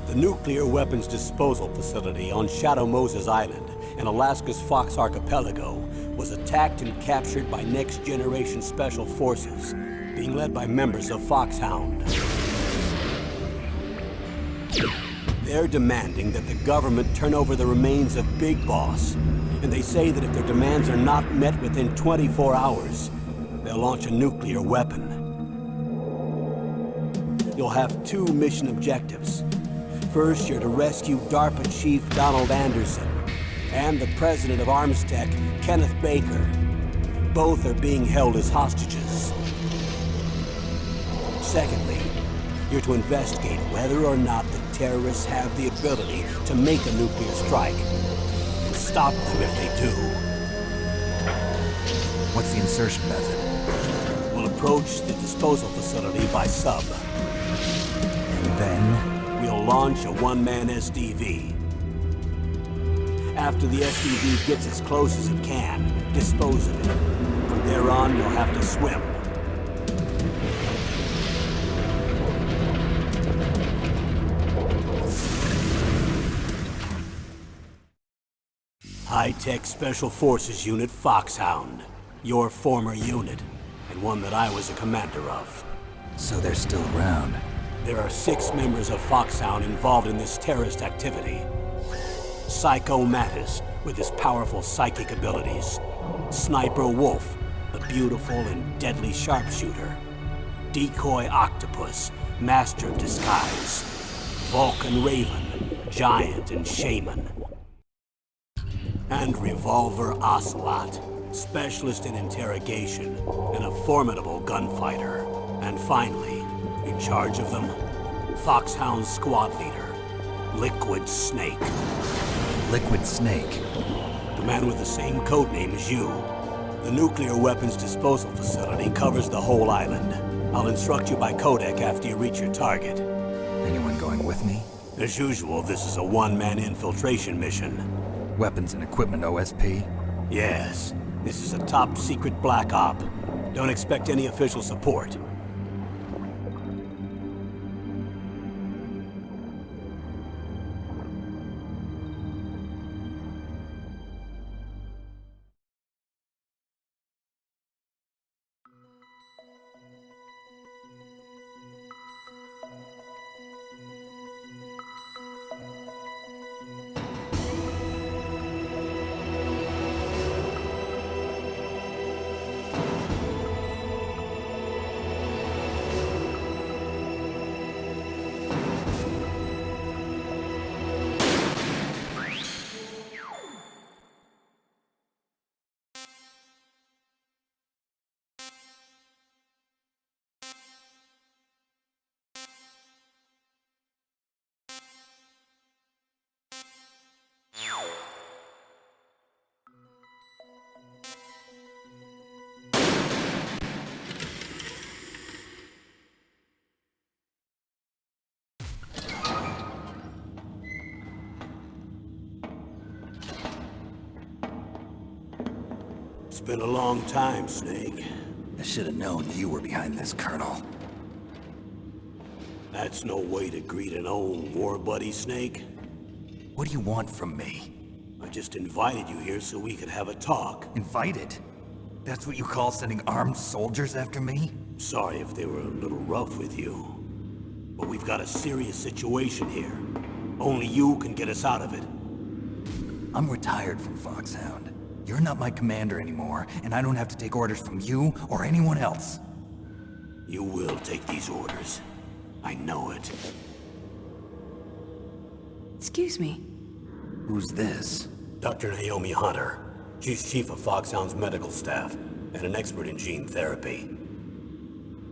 The nuclear weapons disposal facility on Shadow Moses Island in Alaska's Fox Archipelago was attacked and captured by next-generation special forces, being led by members of Foxhound. They're demanding that the government turn over the remains of Big Boss, and they say that if their demands are not met within 24 hours, they'll launch a nuclear weapon. You'll have two mission objectives. First, you're to rescue DARPA Chief Donald Anderson and the President of Armstech, Kenneth Baker. Both are being held as hostages. Secondly, you're to investigate whether or not the terrorists have the ability to make a nuclear strike and stop them if they do. What's the insertion method? We'll approach the disposal facility by sub. And then? We'll launch a one-man SDV. After the SDV gets as close as it can, dispose of it. From there on, you'll have to swim. High-Tech Special Forces Unit Foxhound. Your former unit, and one that I was a commander of. So they're still around. There are 6 members of Foxhound involved in this terrorist activity. Psycho Mattis, with his powerful psychic abilities. Sniper Wolf, the beautiful and deadly sharpshooter. Decoy Octopus, master of disguise. Vulcan Raven, giant and shaman. And Revolver Ocelot, specialist in interrogation and a formidable gunfighter. And finally, in charge of them, Foxhound's squad leader, Liquid Snake. Liquid Snake? The man with the same codename as you. The nuclear weapons disposal facility covers the whole island. I'll instruct you by codec after you reach your target. Anyone going with me? As usual, this is a one-man infiltration mission. Weapons and equipment OSP? Yes. This is a top-secret black op. Don't expect any official support. It's been a long time, Snake. I should have known you were behind this, Colonel. That's no way to greet an old war buddy, Snake. What do you want from me? I just invited you here so we could have a talk. Invited? That's what you call sending armed soldiers after me? Sorry if they were a little rough with you. But we've got a serious situation here. Only you can get us out of it. I'm retired from Foxhound. You're not my commander anymore, and I don't have to take orders from you or anyone else. You will take these orders. I know it. Excuse me. Who's this? Dr. Naomi Hunter. She's chief of Foxhound's medical staff, and an expert in gene therapy.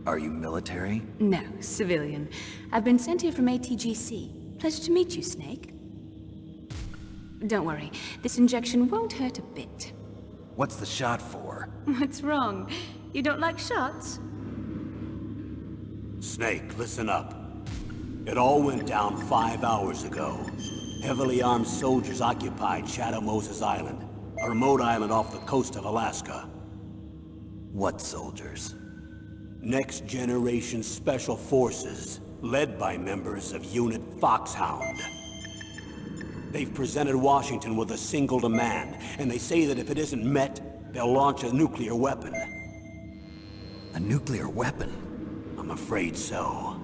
Are you military? No, civilian. I've been sent here from ATGC. Pleasure to meet you, Snake. Don't worry, this injection won't hurt a bit. What's the shot for? What's wrong? You don't like shots? Snake, listen up. It all went down 5 hours ago. Heavily armed soldiers occupied Shadow Moses Island, a remote island off the coast of Alaska. What soldiers? Next Generation Special Forces, led by members of Unit Foxhound. They've presented Washington with a single demand, and they say that if it isn't met, they'll launch a nuclear weapon. A nuclear weapon? I'm afraid so.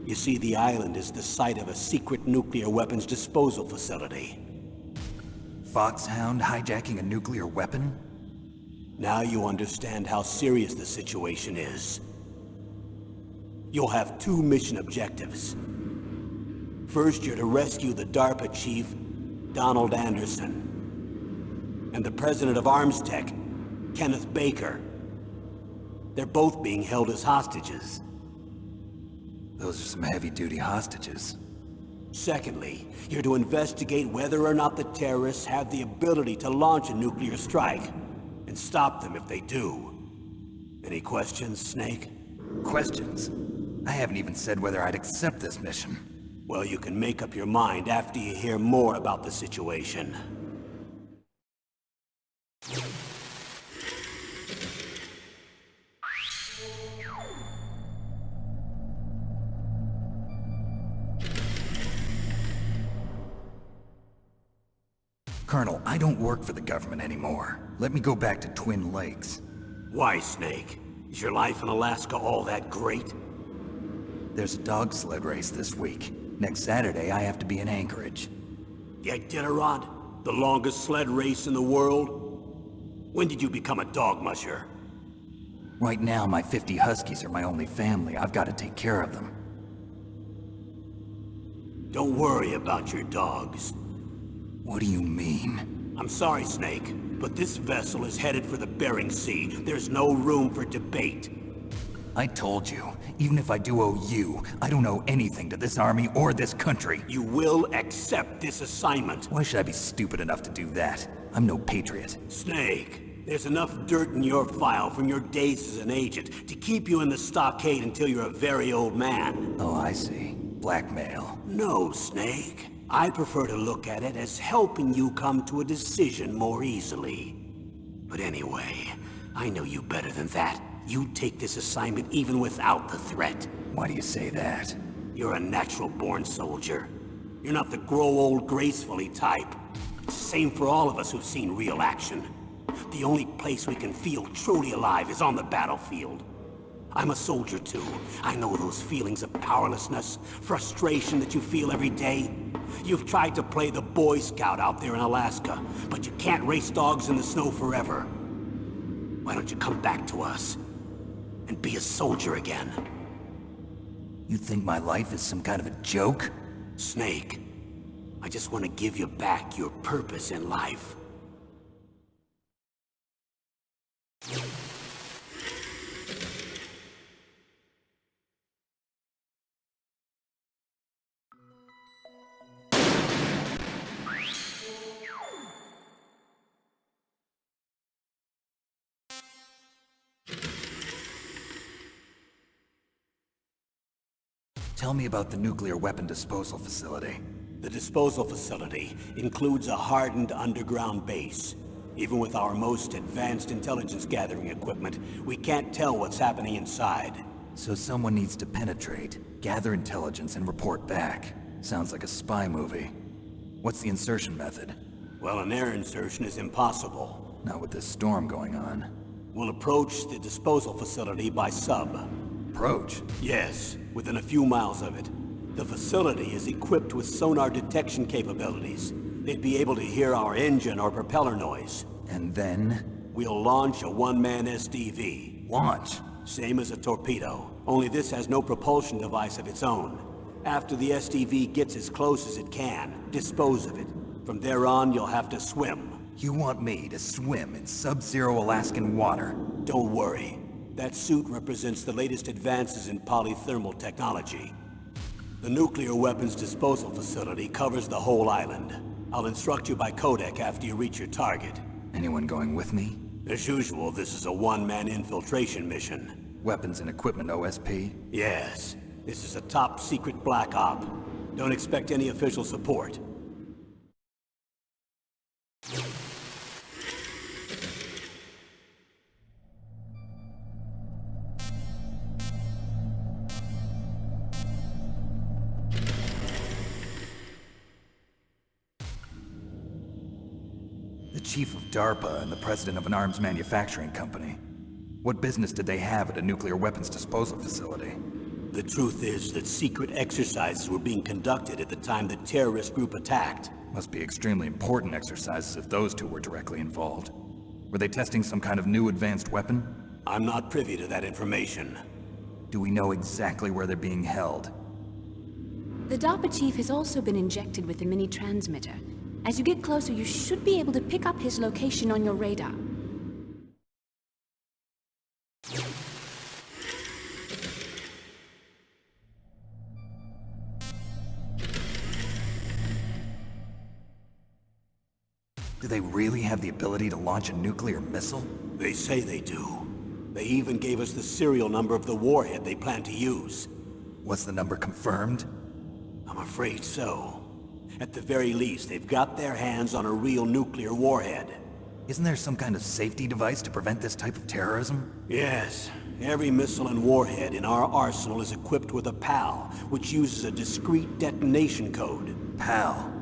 You see, the island is the site of a secret nuclear weapons disposal facility. Foxhound hijacking a nuclear weapon? Now you understand how serious the situation is. You'll have 2 mission objectives. First, you're to rescue the DARPA chief, Donald Anderson, and the president of Arms Tech, Kenneth Baker. They're both being held as hostages. Those are some heavy-duty hostages. Secondly, you're to investigate whether or not the terrorists have the ability to launch a nuclear strike, and stop them if they do. Any questions, Snake? Questions? I haven't even said whether I'd accept this mission. Well, you can make up your mind after you hear more about the situation. Colonel, I don't work for the government anymore. Let me go back to Twin Lakes. Why, Snake? Is your life in Alaska all that great? There's a dog sled race this week. Next Saturday, I have to be in Anchorage. The Iditarod? The longest sled race in the world? When did you become a dog musher? Right now, my 50 huskies are my only family. I've got to take care of them. Don't worry about your dogs. What do you mean? I'm sorry, Snake, but this vessel is headed for the Bering Sea. There's no room for debate. I told you, even if I do owe you, I don't owe anything to this army or this country. You will accept this assignment. Why should I be stupid enough to do that? I'm no patriot. Snake, there's enough dirt in your file from your days as an agent to keep you in the stockade until you're a very old man. Oh, I see. Blackmail. No, Snake. I prefer to look at it as helping you come to a decision more easily. But anyway, I know you better than that. You take this assignment even without the threat. Why do you say that? You're a natural-born soldier. You're not the grow old gracefully type. It's the same for all of us who've seen real action. The only place we can feel truly alive is on the battlefield. I'm a soldier too. I know those feelings of powerlessness, frustration that you feel every day. You've tried to play the Boy Scout out there in Alaska, but you can't race dogs in the snow forever. Why don't you come back to us and be a soldier again? You think my life is some kind of a joke? Snake, I just want to give you back your purpose in life. Tell me about the nuclear weapon disposal facility. The disposal facility includes a hardened underground base. Even with our most advanced intelligence gathering equipment, we can't tell what's happening inside. So someone needs to penetrate, gather intelligence, and report back. Sounds like a spy movie. What's the insertion method? Well, an air insertion is impossible. Not with this storm going on. We'll approach the disposal facility by sub. Approach? Yes, within a few miles of it. The facility is equipped with sonar detection capabilities. They'd be able to hear our engine or propeller noise. And then? We'll launch a one-man SDV. Launch? Same as a torpedo, only this has no propulsion device of its own. After the SDV gets as close as it can, dispose of it. From there on, you'll have to swim. You want me to swim in sub-zero Alaskan water? Don't worry. That suit represents the latest advances in polythermal technology. The nuclear weapons disposal facility covers the whole island. I'll instruct you by codec after you reach your target. Anyone going with me? As usual, this is a one-man infiltration mission. Weapons and equipment OSP? Yes. This is a top-secret black op. Don't expect any official support. The chief of DARPA and the president of an arms manufacturing company. What business did they have at a nuclear weapons disposal facility? The truth is that secret exercises were being conducted at the time the terrorist group attacked. Must be extremely important exercises if those two were directly involved. Were they testing some kind of new advanced weapon? I'm not privy to that information. Do we know exactly where they're being held? The DARPA chief has also been injected with a mini transmitter. As you get closer, you should be able to pick up his location on your radar. Do they really have the ability to launch a nuclear missile? They say they do. They even gave us the serial number of the warhead they plan to use. Was the number confirmed? I'm afraid so. At the very least, they've got their hands on a real nuclear warhead. Isn't there some kind of safety device to prevent this type of terrorism? Yes. Every missile and warhead in our arsenal is equipped with a PAL, which uses a discrete detonation code. PAL.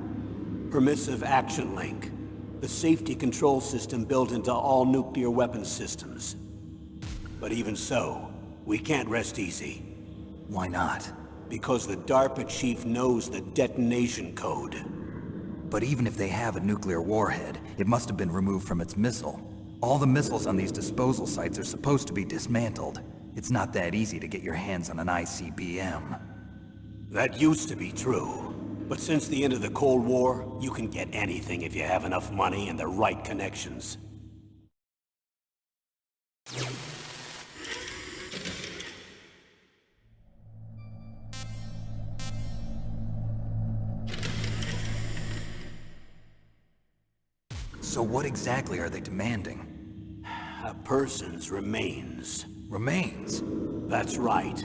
Permissive Action Link. The safety control system built into all nuclear weapons systems. But even so, we can't rest easy. Why not? Because the DARPA chief knows the detonation code. But even if they have a nuclear warhead, it must have been removed from its missile. All the missiles on these disposal sites are supposed to be dismantled. It's not that easy to get your hands on an ICBM. That used to be true. But since the end of the Cold War, you can get anything if you have enough money and the right connections. So what exactly are they demanding? A person's remains. Remains? That's right.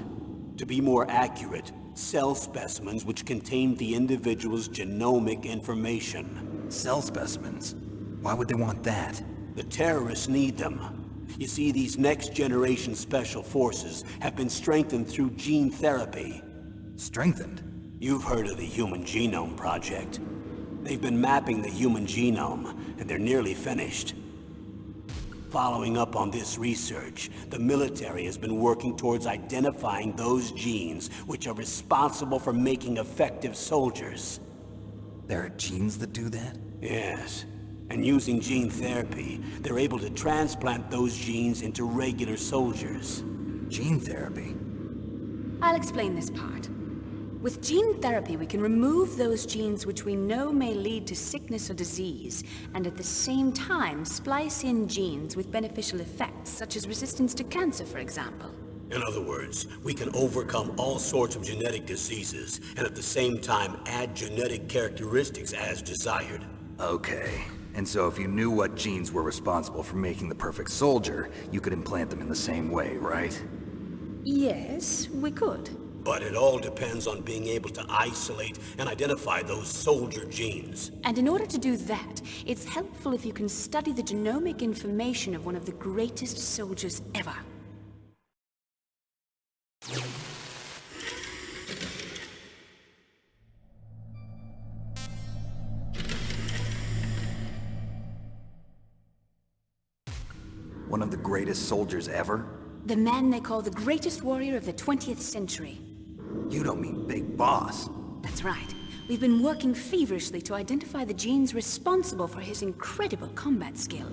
To be more accurate, cell specimens which contain the individual's genomic information. Cell specimens? Why would they want that? The terrorists need them. You see, these next-generation special forces have been strengthened through gene therapy. Strengthened? You've heard of the Human Genome Project. They've been mapping the human genome, and they're nearly finished. Following up on this research, the military has been working towards identifying those genes which are responsible for making effective soldiers. There are genes that do that? Yes. And using gene therapy, they're able to transplant those genes into regular soldiers. Gene therapy? I'll explain this part. With gene therapy, we can remove those genes which we know may lead to sickness or disease, and at the same time splice in genes with beneficial effects, such as resistance to cancer, for example. In other words, we can overcome all sorts of genetic diseases, and at the same time add genetic characteristics as desired. Okay. And so if you knew what genes were responsible for making the perfect soldier, you could implant them in the same way, right? Yes, we could. But it all depends on being able to isolate and identify those soldier genes. And in order to do that, it's helpful if you can study the genomic information of one of the greatest soldiers ever. One of the greatest soldiers ever? The man they call the greatest warrior of the 20th century. You don't mean Big Boss. That's right. We've been working feverishly to identify the genes responsible for his incredible combat skill.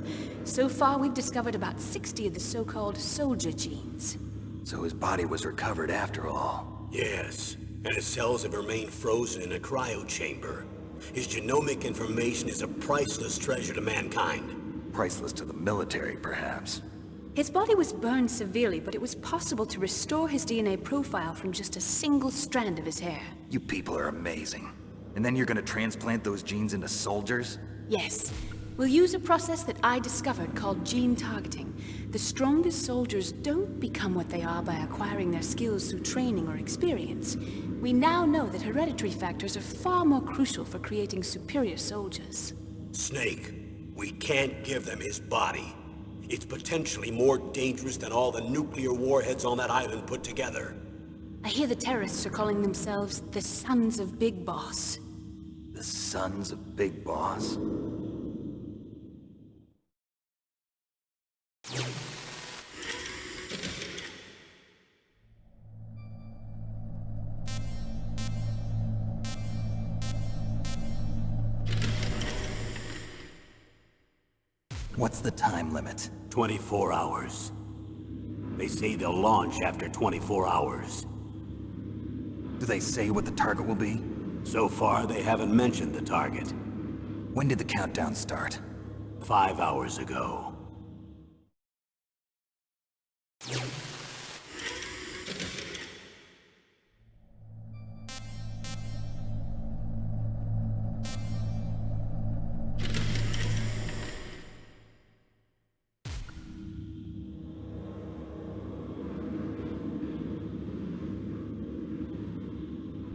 So far, we've discovered about 60 of the so-called soldier genes. So his body was recovered after all. Yes, and his cells have remained frozen in a cryo chamber. His genomic information is a priceless treasure to mankind. Priceless to the military, perhaps. His body was burned severely, but it was possible to restore his DNA profile from just a single strand of his hair. You people are amazing. And then you're gonna transplant those genes into soldiers? Yes. We'll use a process that I discovered called gene targeting. The strongest soldiers don't become what they are by acquiring their skills through training or experience. We now know that hereditary factors are far more crucial for creating superior soldiers. Snake, we can't give them his body. It's potentially more dangerous than all the nuclear warheads on that island put together. I hear the terrorists are calling themselves the Sons of Big Boss. The Sons of Big Boss? What's the time limit? 24 hours. They say they'll launch after 24 hours. Do they say what the target will be? So far, they haven't mentioned the target. When did the countdown start? 5 hours ago.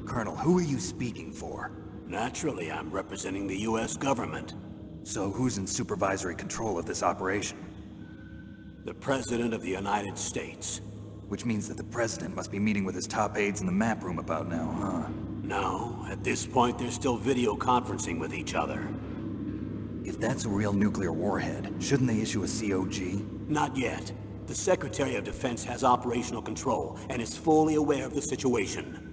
Colonel, who are you speaking for? Naturally, I'm representing the U.S. government. So who's in supervisory control of this operation? The President of the United States. Which means that the President must be meeting with his top aides in the map room about now, huh? No, at this point they're still video conferencing with each other. If that's a real nuclear warhead, shouldn't they issue a COG? Not yet. The Secretary of Defense has operational control and is fully aware of the situation.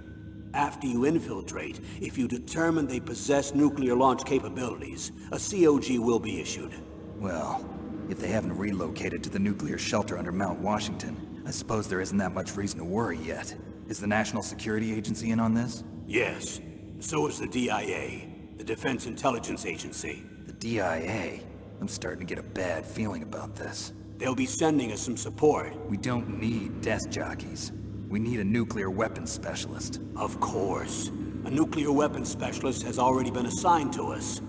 After you infiltrate, if you determine they possess nuclear launch capabilities, a COG will be issued. Well, if they haven't relocated to the nuclear shelter under Mount Washington, I suppose there isn't that much reason to worry yet. Is the National Security Agency in on this? Yes. So is the DIA, the Defense Intelligence Agency. The DIA? I'm starting to get a bad feeling about this. They'll be sending us some support. We don't need desk jockeys. We need a nuclear weapons specialist. Of course. A nuclear weapons specialist has already been assigned to us.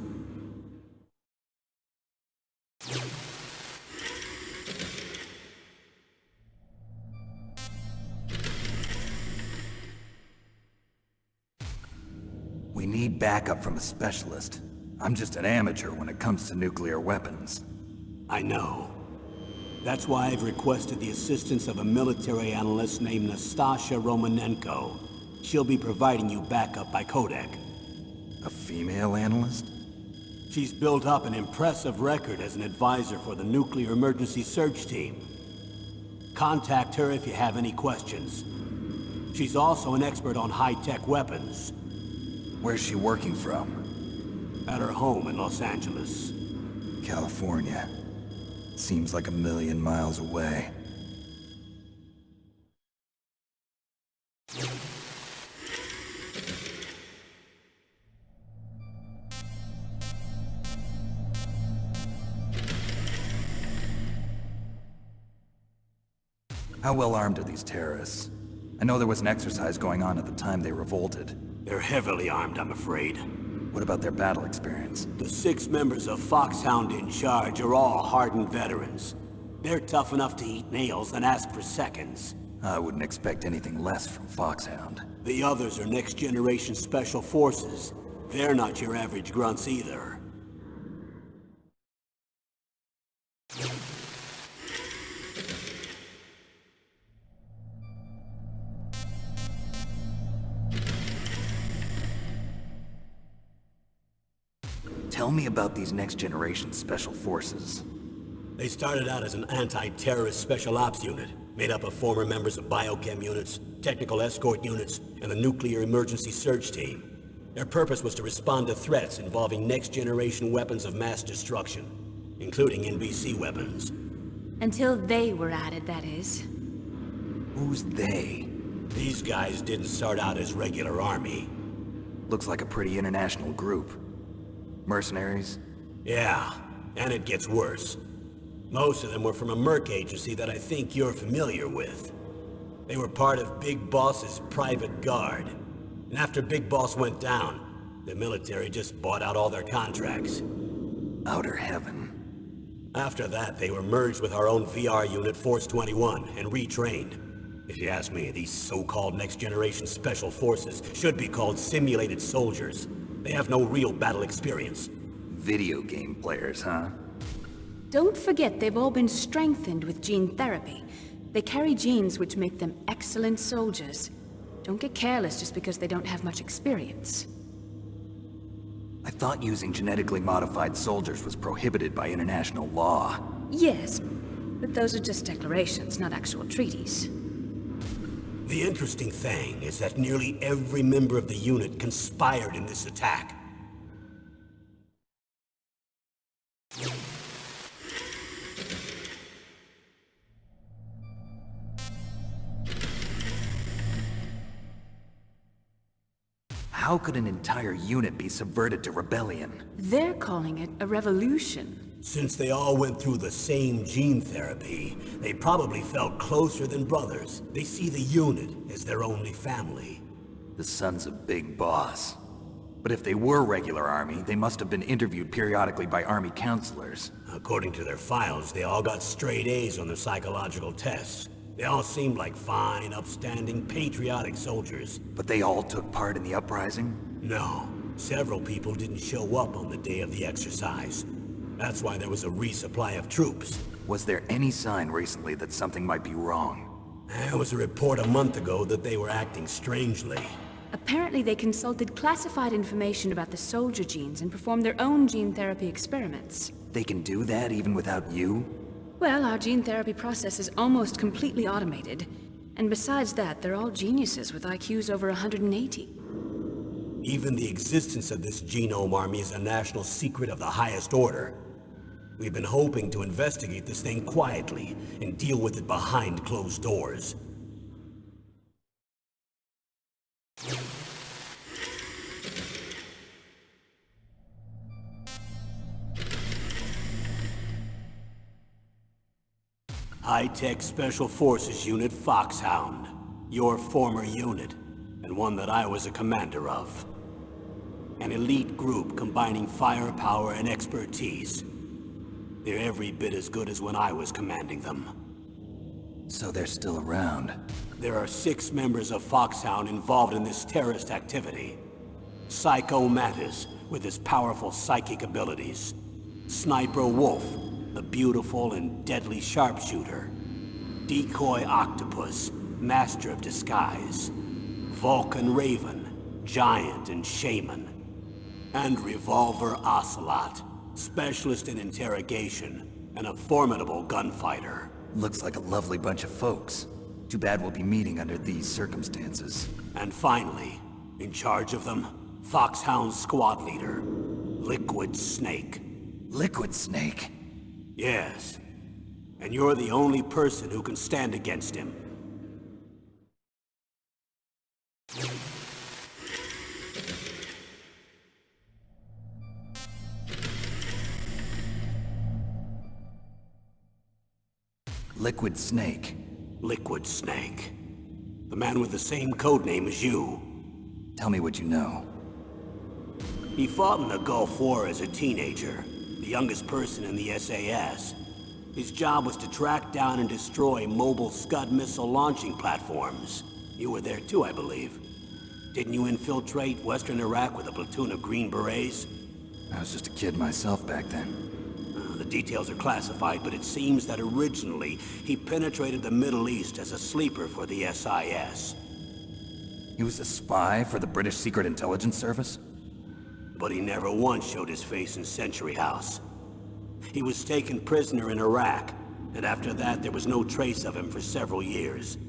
We need backup from a specialist. I'm just an amateur when it comes to nuclear weapons. I know. That's why I've requested the assistance of a military analyst named Nastasha Romanenko. She'll be providing you backup by Kodak. A female analyst? She's built up an impressive record as an advisor for the Nuclear Emergency Search Team. Contact her if you have any questions. She's also an expert on high-tech weapons. Where's she working from? At her home in Los Angeles. California. Seems like 1,000,000 miles away. How well armed are these terrorists? I know there was an exercise going on at the time they revolted. They're heavily armed, I'm afraid. What about their battle experience? The 6 members of Foxhound in charge are all hardened veterans. They're tough enough to eat nails and ask for seconds. I wouldn't expect anything less from Foxhound. The others are next-generation special forces. They're not your average grunts either. Tell me about these next-generation special forces. They started out as an anti-terrorist special ops unit, made up of former members of biochem units, technical escort units, and the Nuclear Emergency Search Team. Their purpose was to respond to threats involving next-generation weapons of mass destruction, including NBC weapons. Until they were added, that is. Who's they? These guys didn't start out as regular army. Looks like a pretty international group. Mercenaries? Yeah, and it gets worse. Most of them were from a merc agency that I think you're familiar with. They were part of Big Boss's private guard. And after Big Boss went down, the military just bought out all their contracts. Outer heaven. After that, they were merged with our own VR unit, Force 21, and retrained. If you ask me, these so-called next-generation special forces should be called simulated soldiers. They have no real battle experience. Video game players, huh? Don't forget they've all been strengthened with gene therapy. They carry genes which make them excellent soldiers. Don't get careless just because they don't have much experience. I thought using genetically modified soldiers was prohibited by international law. Yes, but those are just declarations, not actual treaties. The interesting thing is that nearly every member of the unit conspired in this attack. How could an entire unit be subverted to rebellion? They're calling it a revolution. Since they all went through the same gene therapy, they probably felt closer than brothers. They see the unit as their only family. The sons of Big Boss. But if they were regular army, they must have been interviewed periodically by army counselors. According to their files, they all got straight A's on their psychological tests. They all seemed like fine, upstanding, patriotic soldiers. But they all took part in the uprising? No, several people didn't show up on the day of the exercise. That's why there was a resupply of troops. Was there any sign recently that something might be wrong? There was a report a month ago that they were acting strangely. Apparently they consulted classified information about the soldier genes and performed their own gene therapy experiments. They can do that even without you? Well, our gene therapy process is almost completely automated. And besides that, they're all geniuses with IQs over 180. Even the existence of this genome army is a national secret of the highest order. We've been hoping to investigate this thing quietly and deal with it behind closed doors. High-Tech Special Forces Unit Foxhound. Your former unit, and one that I was a commander of. An elite group combining firepower and expertise. They're every bit as good as when I was commanding them. So they're still around. There are 6 members of Foxhound involved in this terrorist activity. Psycho Mattis, with his powerful psychic abilities. Sniper Wolf, the beautiful and deadly sharpshooter. Decoy Octopus, master of disguise. Vulcan Raven, giant and shaman. And Revolver Ocelot, specialist in interrogation and a formidable gunfighter. Looks like a lovely bunch of folks. Too bad we'll be meeting under these circumstances. And finally, in charge of them, Foxhound's squad leader, Liquid Snake. Liquid Snake? Yes. And you're the only person who can stand against him. Liquid Snake. Liquid Snake. The man with the same codename as you. Tell me what you know. He fought in the Gulf War as a teenager, the youngest person in the SAS. His job was to track down and destroy mobile Scud missile launching platforms. You were there too, I believe. Didn't you infiltrate Western Iraq with a platoon of Green Berets? I was just a kid myself back then. The details are classified, but it seems that originally he penetrated the Middle East as a sleeper for the SIS. He was a spy for the British Secret Intelligence Service? But he never once showed his face in Century House. He was taken prisoner in Iraq, and after that there was no trace of him for several years.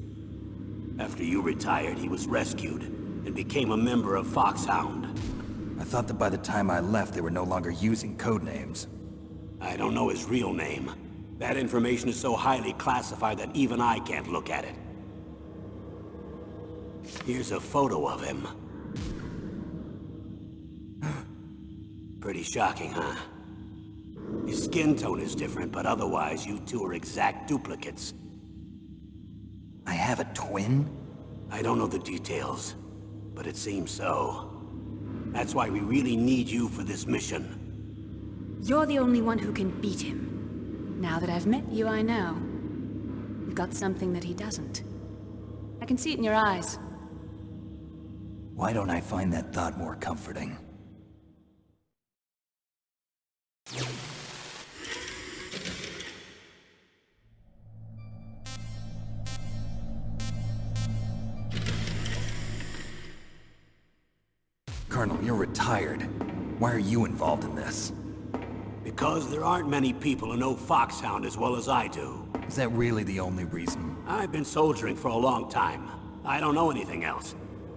After you retired, he was rescued and became a member of Foxhound. I thought that by the time I left, they were no longer using codenames. I don't know his real name. That information is so highly classified that even I can't look at it. Here's a photo of him. Pretty shocking, huh? His skin tone is different, but otherwise you two are exact duplicates. I have a twin? I don't know the details, but it seems so. That's why we really need you for this mission. You're the only one who can beat him. Now that I've met you, I know. You've got something that he doesn't. I can see it in your eyes. Why don't I find that thought more comforting? Colonel, you're retired. Why are you involved in this? Because there aren't many people who know Foxhound as well as I do. Is that really the only reason? I've been soldiering for a long time. I don't know anything else.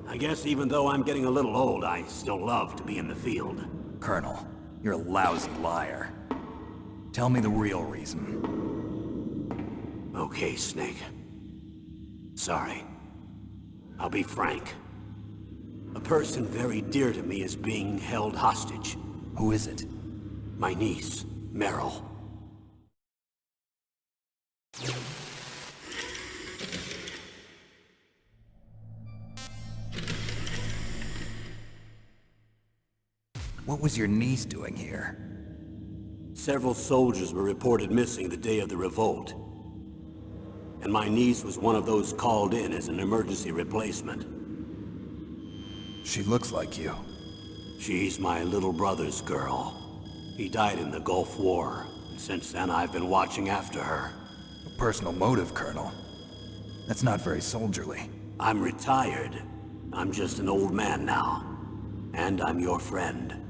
I guess even though I'm getting a little old, I still love to be in the field. Colonel, you're a lousy liar. Tell me the real reason. Okay, Snake. Sorry. I'll be frank. A person very dear to me is being held hostage. Who is it? My niece, Meryl. What was your niece doing here? Several soldiers were reported missing the day of the revolt. And my niece was one of those called in as an emergency replacement. She looks like you. She's my little brother's girl. He died in the Gulf War, and since then I've been watching after her. A personal motive, Colonel. That's not very soldierly. I'm retired. I'm just an old man now. And I'm your friend.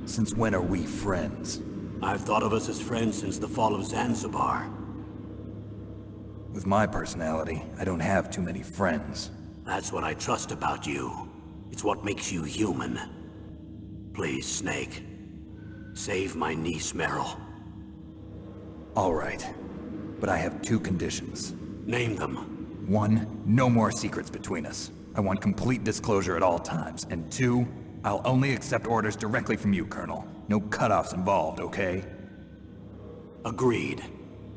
Since when are we friends? I've thought of us as friends since the fall of Zanzibar. With my personality, I don't have too many friends. That's what I trust about you. It's what makes you human. Please, Snake. Save my niece, Meryl. All right. But I have two conditions. Name them. 1, no more secrets between us. I want complete disclosure at all times. And 2, I'll only accept orders directly from you, Colonel. No cutoffs involved, okay? Agreed.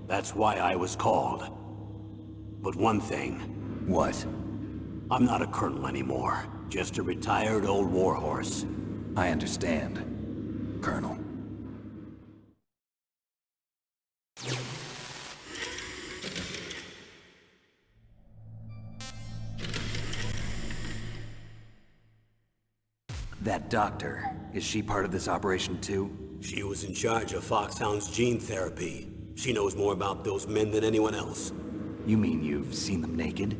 That's why I was called. But one thing. What? I'm not a colonel anymore. Just a retired old warhorse. I understand, Colonel. That doctor, is she part of this operation too? She was in charge of Foxhound's gene therapy. She knows more about those men than anyone else. You mean you've seen them naked?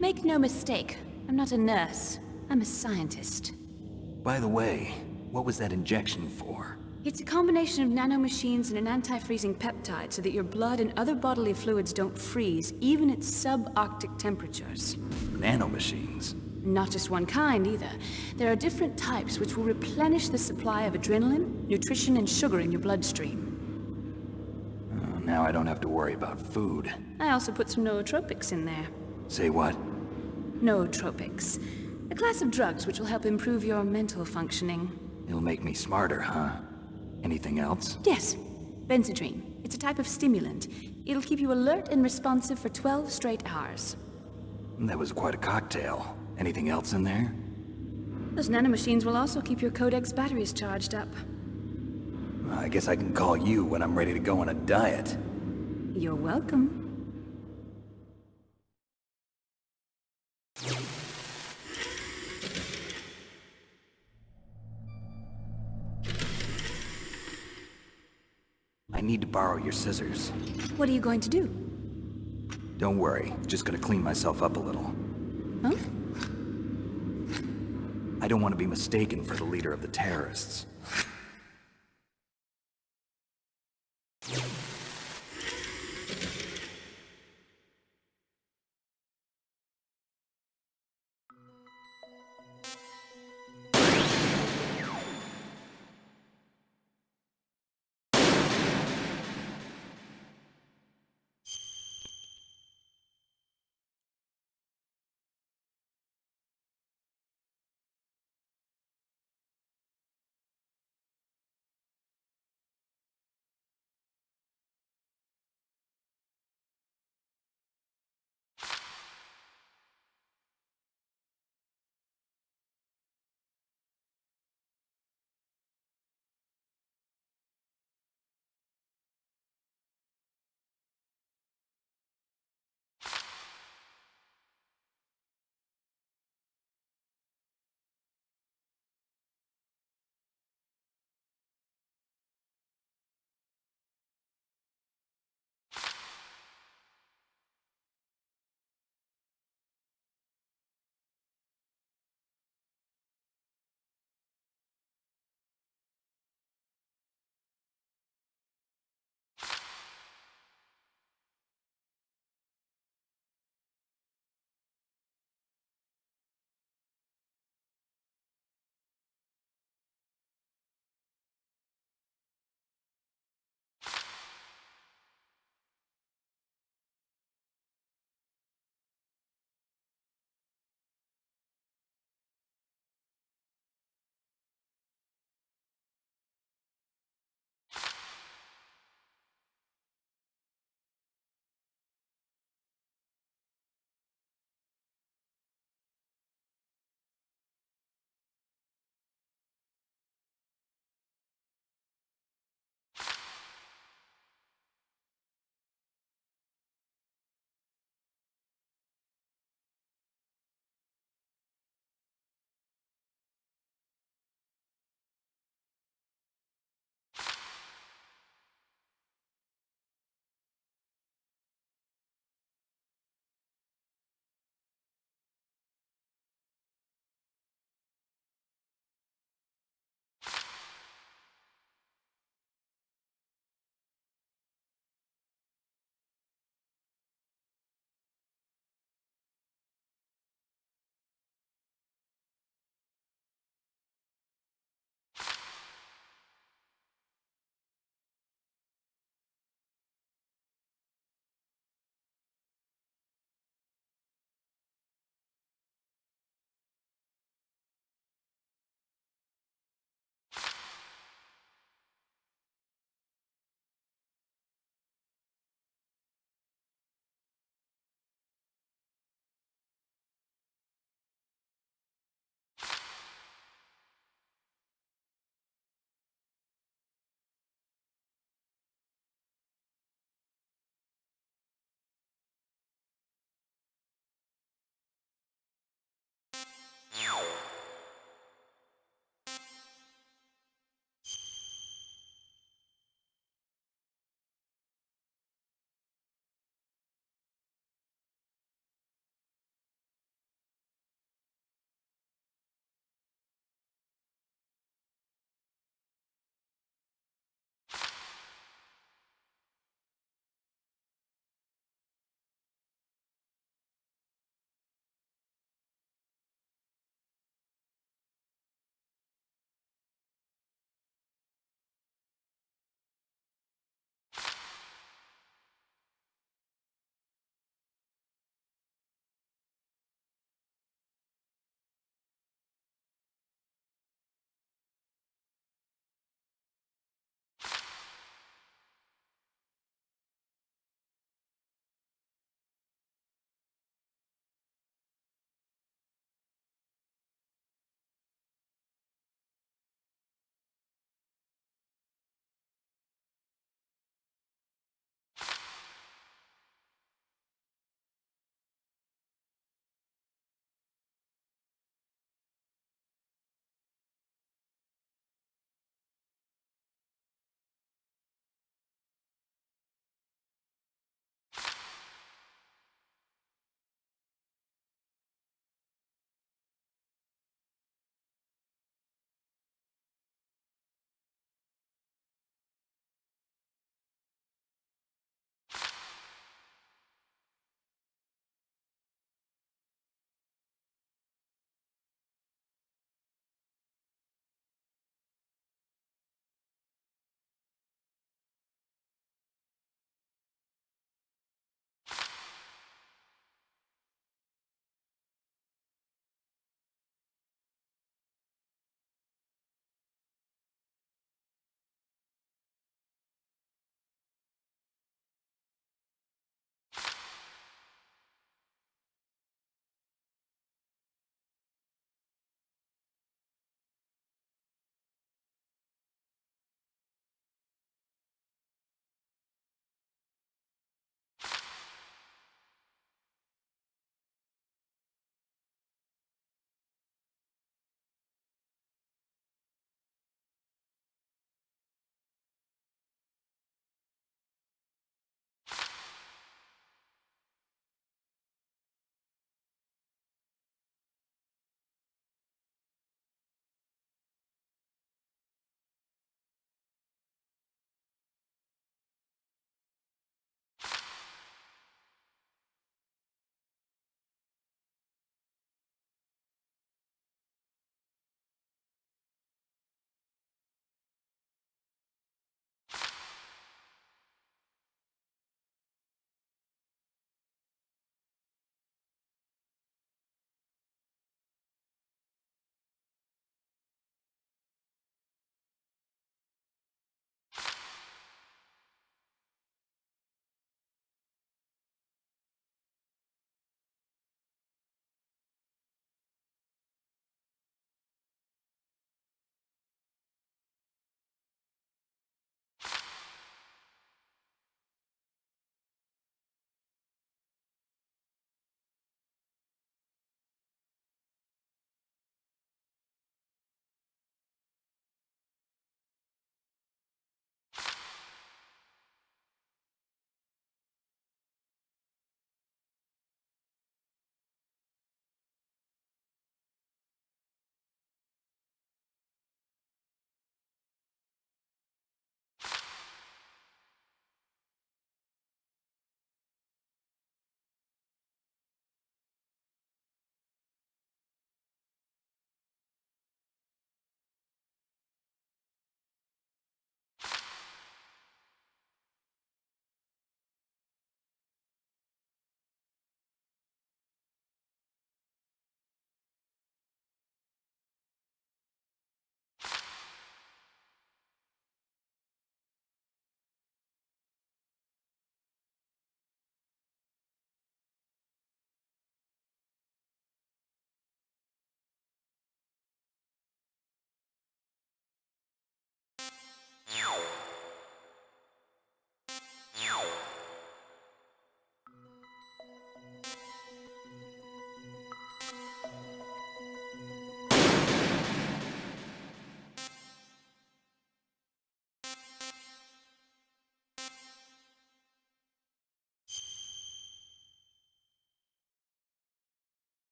Make no mistake, I'm not a nurse. I'm a scientist. By the way, what was that injection for? It's a combination of nanomachines and an anti-freezing peptide so that your blood and other bodily fluids don't freeze, even at subarctic temperatures. Nanomachines? Not just one kind, either. There are different types which will replenish the supply of adrenaline, nutrition, and sugar in your bloodstream. Now I don't have to worry about food. I also put some nootropics in there. Say what? Nootropics. A class of drugs which will help improve your mental functioning. It'll make me smarter, huh? Anything else? Yes. Benzedrine. It's a type of stimulant. It'll keep you alert and responsive for 12 straight hours. That was quite a cocktail. Anything else in there? Those nanomachines will also keep your Codex batteries charged up. I guess I can call you when I'm ready to go on a diet. You're welcome. I need to borrow your scissors. What are you going to do? Don't worry, just gonna clean myself up a little. Huh? I don't want to be mistaken for the leader of the terrorists.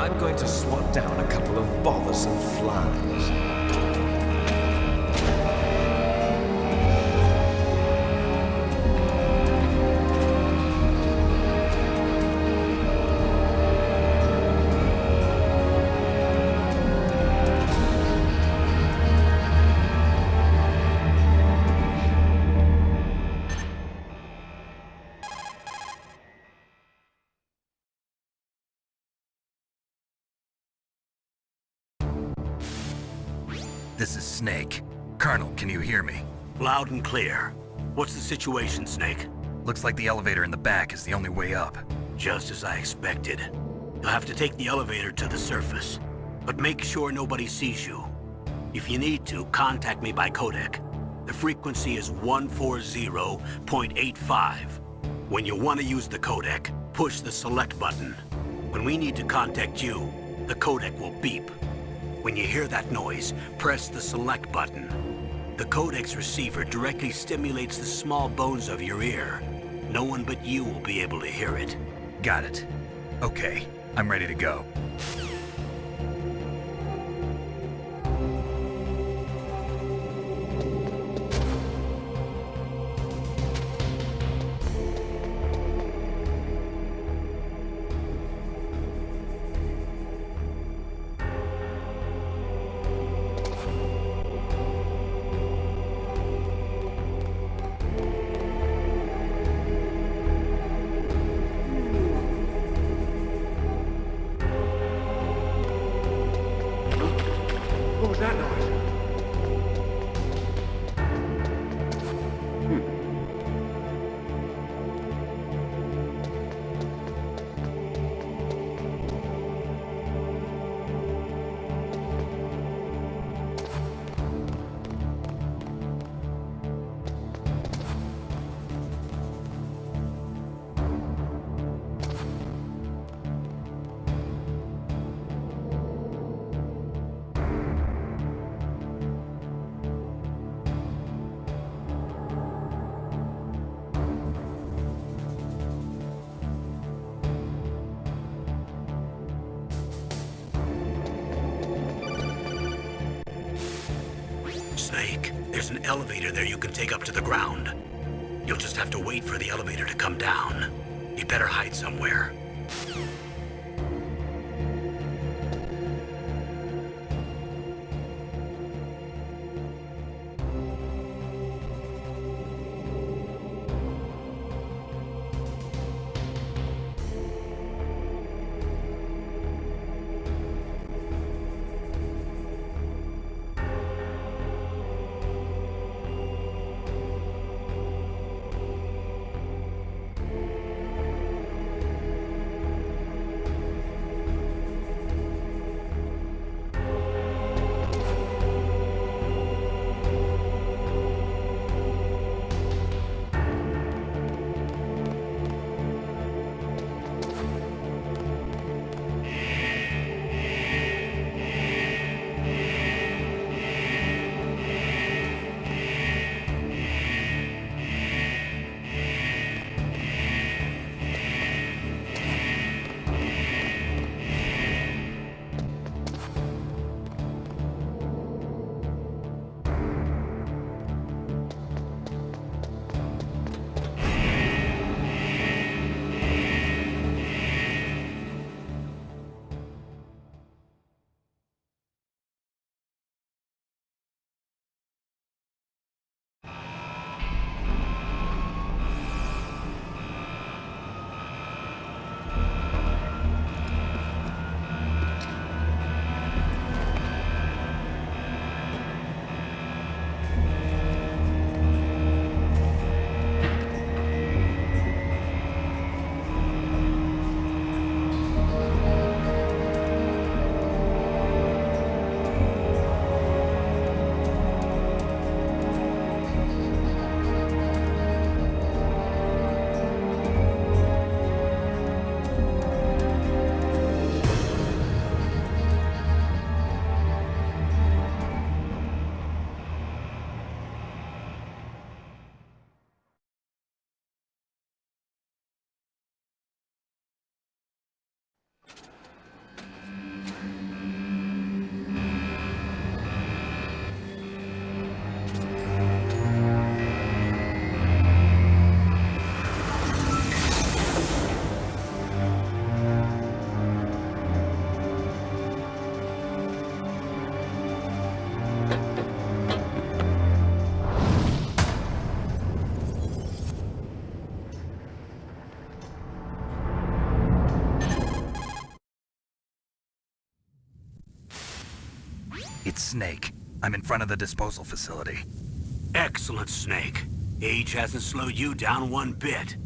I'm going to swat down a couple of bothersome flies. This is Snake. Colonel, can you hear me? Loud and clear. What's the situation, Snake? Looks like the elevator in the back is the only way up. Just as I expected. You'll have to take the elevator to the surface. But make sure nobody sees you. If you need to, contact me by codec. The frequency is 140.85. When you want to use the codec, push the select button. When we need to contact you, the codec will beep. When you hear that noise, press the select button. The codec's receiver directly stimulates the small bones of your ear. No one but you will be able to hear it. Got it. Okay, I'm ready to go. What was that noise? Snake, there's an elevator there you can take up to the ground. You'll just have to wait for the elevator to come down. You better hide somewhere. It's Snake. I'm in front of the disposal facility. Excellent, Snake. Age hasn't slowed you down one bit.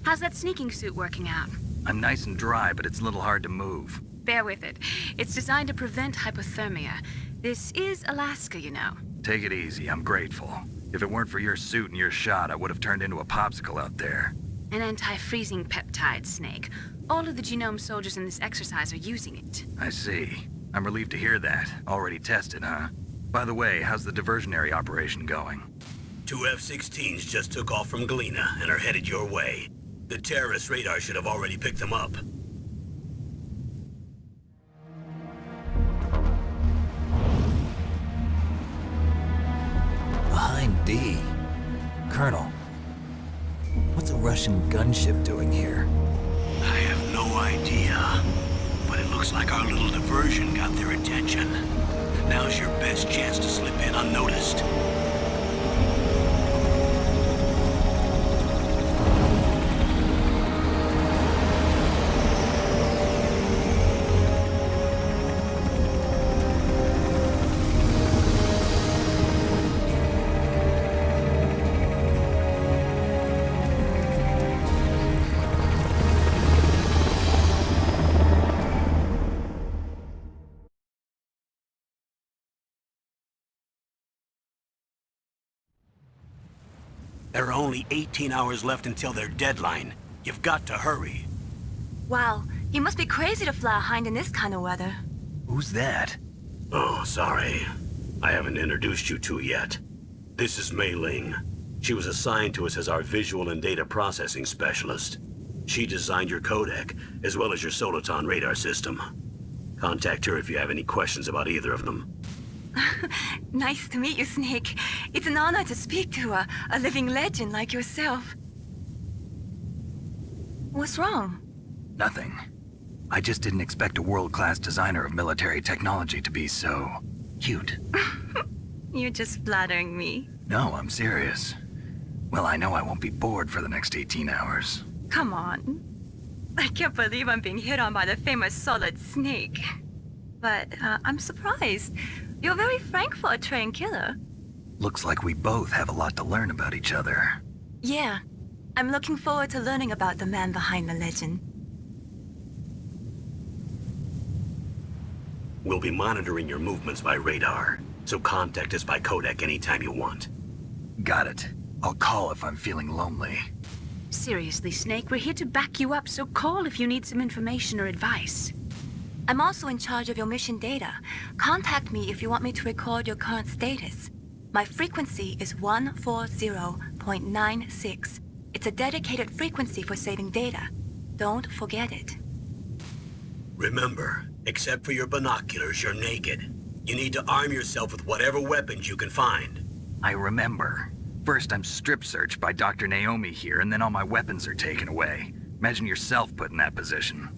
How's that sneaking suit working out? I'm nice and dry, but it's a little hard to move. Bear with it. It's designed to prevent hypothermia. This is Alaska, you know. Take it easy, I'm grateful. If it weren't for your suit and your shot, I would have turned into a popsicle out there. An anti-freezing peptide, Snake. All of the genome soldiers in this exercise are using it. I see. I'm relieved to hear that. Already tested, huh? By the way, how's the diversionary operation going? 2 F-16s just took off from Galena and are headed your way. The terrorist radar should have already picked them up. Behind D. Colonel, what's a Russian gunship doing here? I have no idea, but it looks like our little diversion got their attention. Now's your best chance to slip in unnoticed. There are only 18 hours left until their deadline. You've got to hurry. Wow, you must be crazy to fly a hind in this kind of weather. Who's that? Oh, sorry. I haven't introduced you to yet. This is Mei Ling. She was assigned to us as our visual and data processing specialist. She designed your codec, as well as your Soliton radar system. Contact her if you have any questions about either of them. Nice to meet you, Snake. It's an honor to speak to a living legend like yourself. What's wrong? Nothing. I just didn't expect a world-class designer of military technology to be so cute. You're just flattering me. No, I'm serious. Well, I know I won't be bored for the next 18 hours. Come on. I can't believe I'm being hit on by the famous Solid Snake. But I'm surprised. You're very frank for a trained killer. Looks like we both have a lot to learn about each other. Yeah. I'm looking forward to learning about the man behind the legend. We'll be monitoring your movements by radar, so contact us by codec anytime you want. Got it. I'll call if I'm feeling lonely. Seriously, Snake, we're here to back you up, so call if you need some information or advice. I'm also in charge of your mission data. Contact me if you want me to record your current status. My frequency is 140.96. It's a dedicated frequency for saving data. Don't forget it. Remember, except for your binoculars, you're naked. You need to arm yourself with whatever weapons you can find. I remember. First, I'm strip searched by Dr. Naomi here, and then all my weapons are taken away. Imagine yourself put in that position.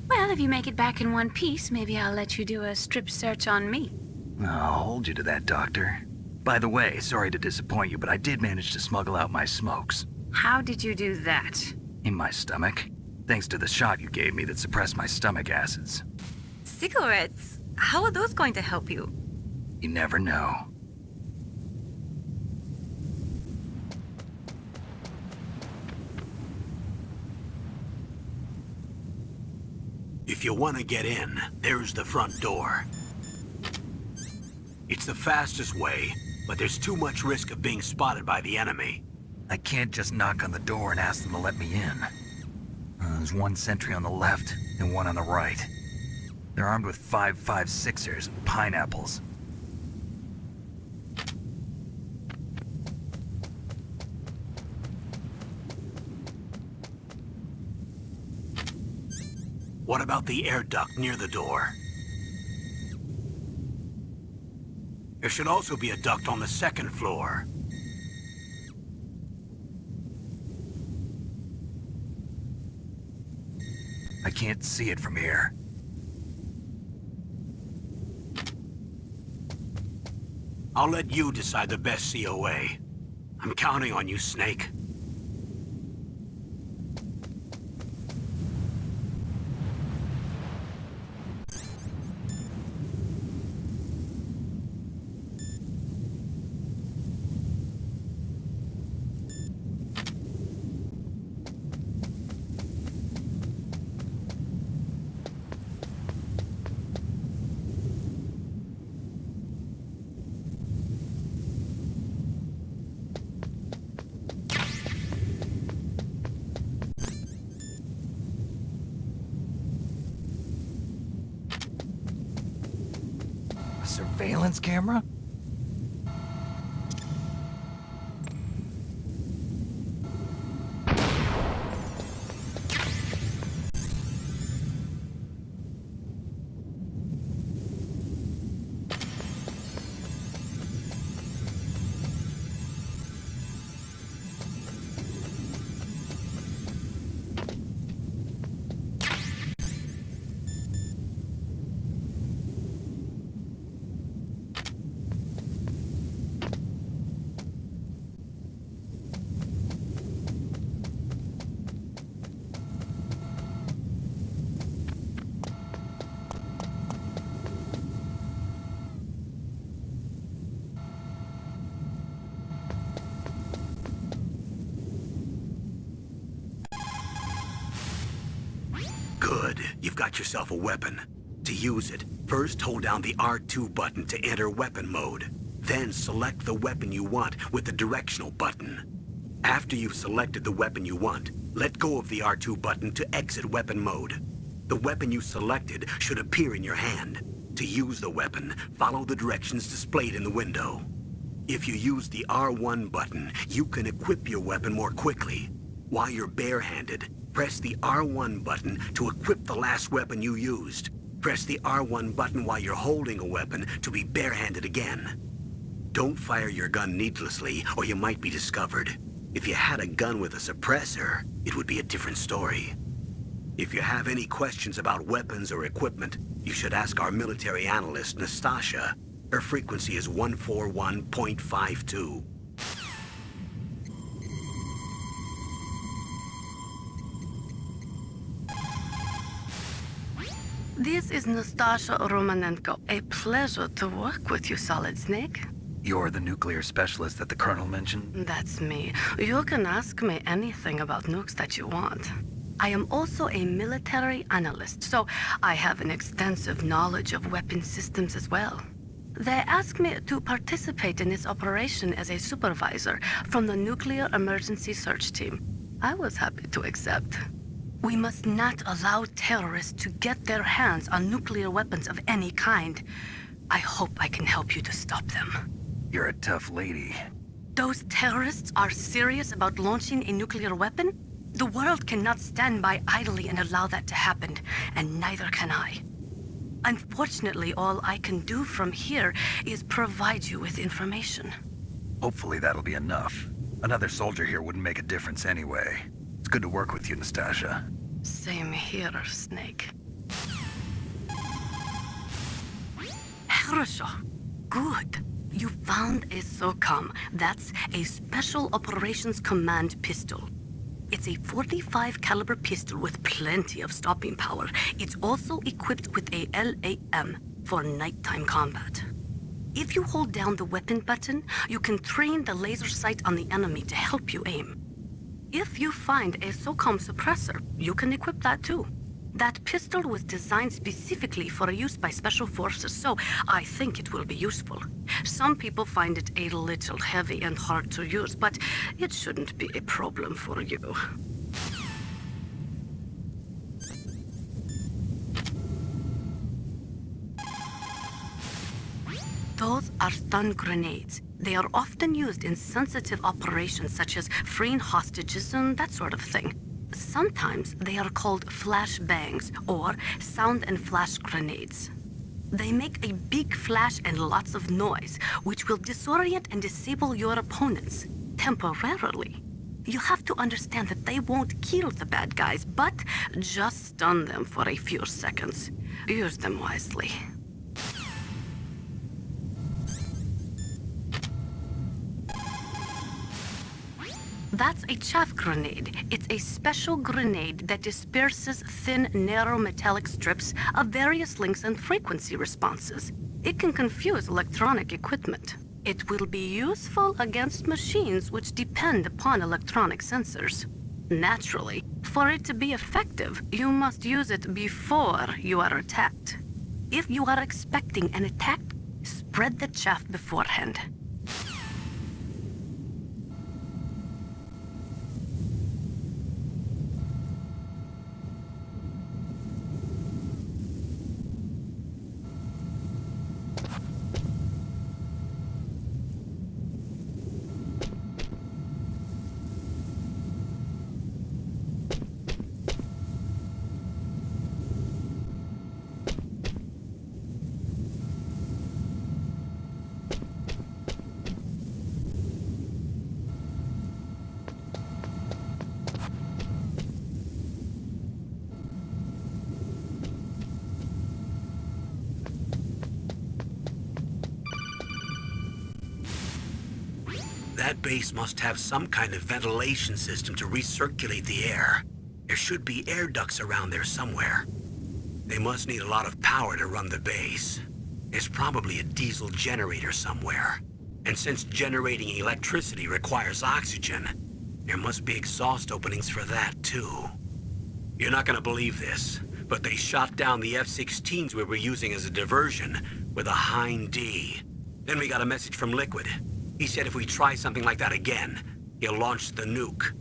Well, if you make it back in one piece, maybe I'll let you do a strip search on me. I'll hold you to that, Doctor. By the way, sorry to disappoint you, but I did manage to smuggle out my smokes. How did you do that? In my stomach. Thanks to the shot you gave me that suppressed my stomach acids. Cigarettes? How are those going to help you? You never know. If you want to get in, there's the front door. It's the fastest way, but there's too much risk of being spotted by the enemy. I can't just knock on the door and ask them to let me in. There's one sentry on the left and one on the right. They're armed with 5.56ers and pineapples. What about the air duct near the door? There should also be a duct on the second floor. I can't see it from here. I'll let you decide the best COA. I'm counting on you, Snake. surveillance camera? Good. You've got yourself a weapon. To use it, first hold down the R2 button to enter weapon mode. Then select the weapon you want with the directional button. After you've selected the weapon you want, let go of the R2 button to exit weapon mode. The weapon you selected should appear in your hand. To use the weapon, follow the directions displayed in the window. If you use the R1 button, you can equip your weapon more quickly. While you're barehanded, press the R1 button to equip the last weapon you used. Press the R1 button while you're holding a weapon to be barehanded again. Don't fire your gun needlessly, or you might be discovered. If you had a gun with a suppressor, it would be a different story. If you have any questions about weapons or equipment, you should ask our military analyst, Nastasha. Her frequency is 141.52. This is Nastasha Romanenko. A pleasure to work with you, Solid Snake. You're the nuclear specialist that the Colonel mentioned? That's me. You can ask me anything about nukes that you want. I am also a military analyst, so I have an extensive knowledge of weapon systems as well. They asked me to participate in this operation as a supervisor from the Nuclear Emergency Search Team. I was happy to accept. We must not allow terrorists to get their hands on nuclear weapons of any kind. I hope I can help you to stop them. You're a tough lady. Those terrorists are serious about launching a nuclear weapon? The world cannot stand by idly and allow that to happen, and neither can I. Unfortunately, all I can do from here is provide you with information. Hopefully that'll be enough. Another soldier here wouldn't make a difference anyway. It's good to work with you, Nastasha. Same here, Snake. Хорошо. Good. You found a SOCOM. That's a Special Operations Command pistol. It's a .45 caliber pistol with plenty of stopping power. It's also equipped with a LAM for nighttime combat. If you hold down the weapon button, you can train the laser sight on the enemy to help you aim. If you find a SOCOM suppressor, you can equip that too. That pistol was designed specifically for use by special forces, so I think it will be useful. Some people find it a little heavy and hard to use, but it shouldn't be a problem for you. Those are stun grenades. They are often used in sensitive operations such as freeing hostages and that sort of thing. Sometimes they are called flash bangs or sound and flash grenades. They make a big flash and lots of noise, which will disorient and disable your opponents temporarily. You have to understand that they won't kill the bad guys, but just stun them for a few seconds. Use them wisely. That's a chaff grenade. It's a special grenade that disperses thin, narrow metallic strips of various lengths and frequency responses. It can confuse electronic equipment. It will be useful against machines which depend upon electronic sensors. Naturally, for it to be effective, you must use it before you are attacked. If you are expecting an attack, spread the chaff beforehand. That base must have some kind of ventilation system to recirculate the air. There should be air ducts around there somewhere. They must need a lot of power to run the base. There's probably a diesel generator somewhere. And since generating electricity requires oxygen, there must be exhaust openings for that too. You're not gonna believe this, but they shot down the F-16s we were using as a diversion with a Hind D. Then we got a message from Liquid. He said if we try something like that again, he'll launch the nuke.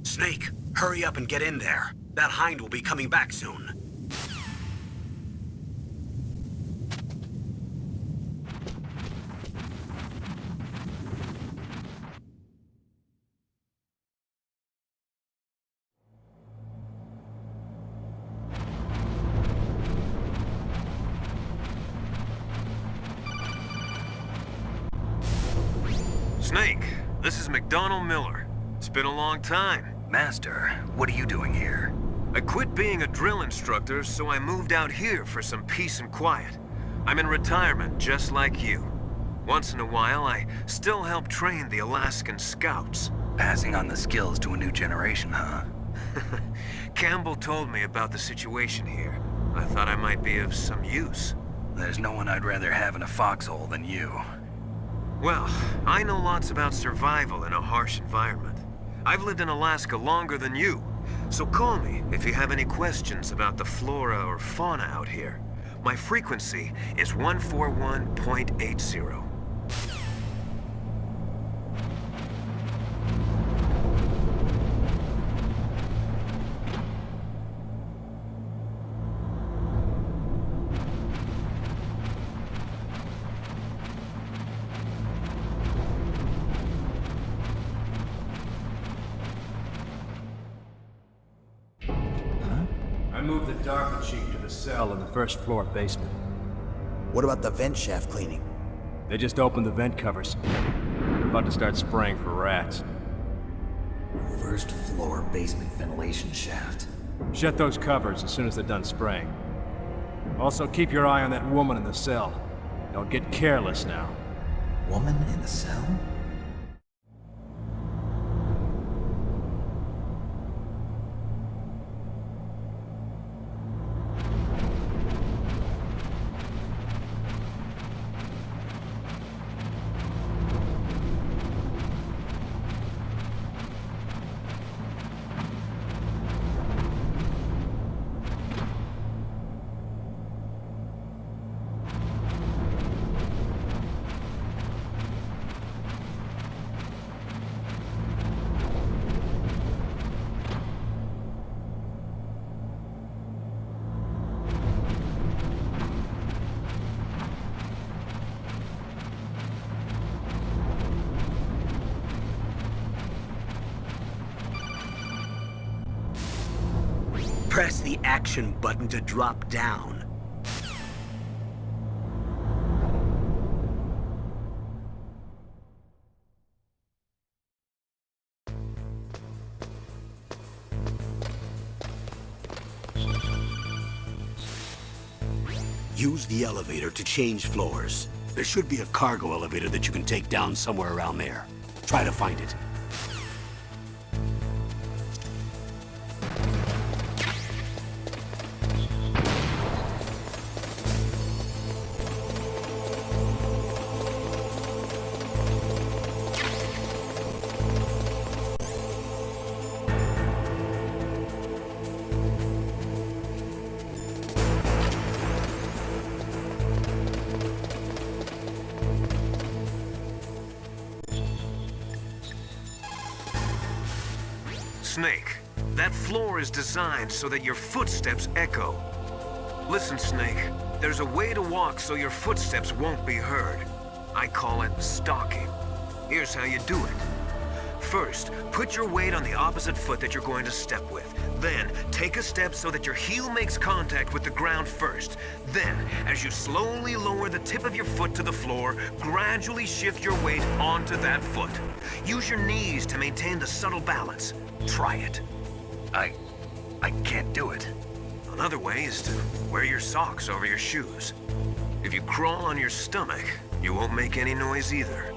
Snake, hurry up and get in there. That Hind will be coming back soon. Snake, this is McDonald Miller. It's been a long time. Master, what are you doing here? I quit being a drill instructor, so I moved out here for some peace and quiet. I'm in retirement, just like you. Once in a while, I still help train the Alaskan Scouts. Passing on the skills to a new generation, huh? Campbell told me about the situation here. I thought I might be of some use. There's no one I'd rather have in a foxhole than you. Well, I know lots about survival in a harsh environment. I've lived in Alaska longer than you, so call me if you have any questions about the flora or fauna out here. My frequency is 141.80. I moved the Darker Chief to the cell in the first floor basement. What about the vent shaft cleaning? They just opened the vent covers. They're about to start spraying for rats. First floor basement ventilation shaft. Shut those covers as soon as they're done spraying. Also, keep your eye on that woman in the cell. Don't get careless now. Woman in the cell? Press the action button to drop down. Use the elevator to change floors. There should be a cargo elevator that you can take down somewhere around there. Try to find it. Snake, that floor is designed so that your footsteps echo. Listen, Snake, there's a way to walk so your footsteps won't be heard. I call it stalking. Here's how you do it. First, put your weight on the opposite foot that you're going to step with. Then, take a step so that your heel makes contact with the ground first. Then, as you slowly lower the tip of your foot to the floor, gradually shift your weight onto that foot. Use your knees to maintain the subtle balance. Try it. I can't do it. Another way is to wear your socks over your shoes. If you crawl on your stomach, you won't make any noise either.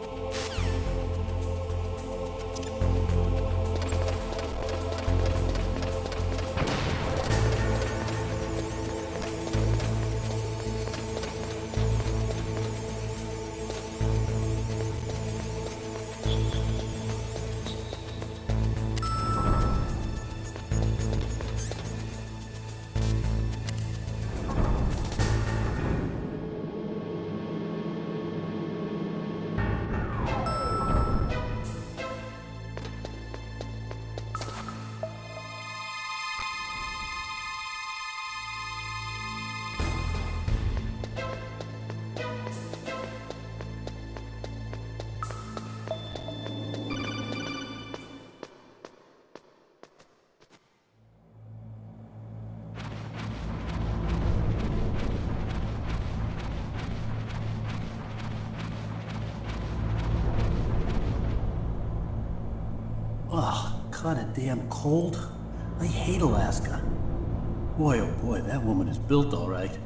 kinda damn cold. I hate Alaska. Boy, oh boy, that woman is built all right.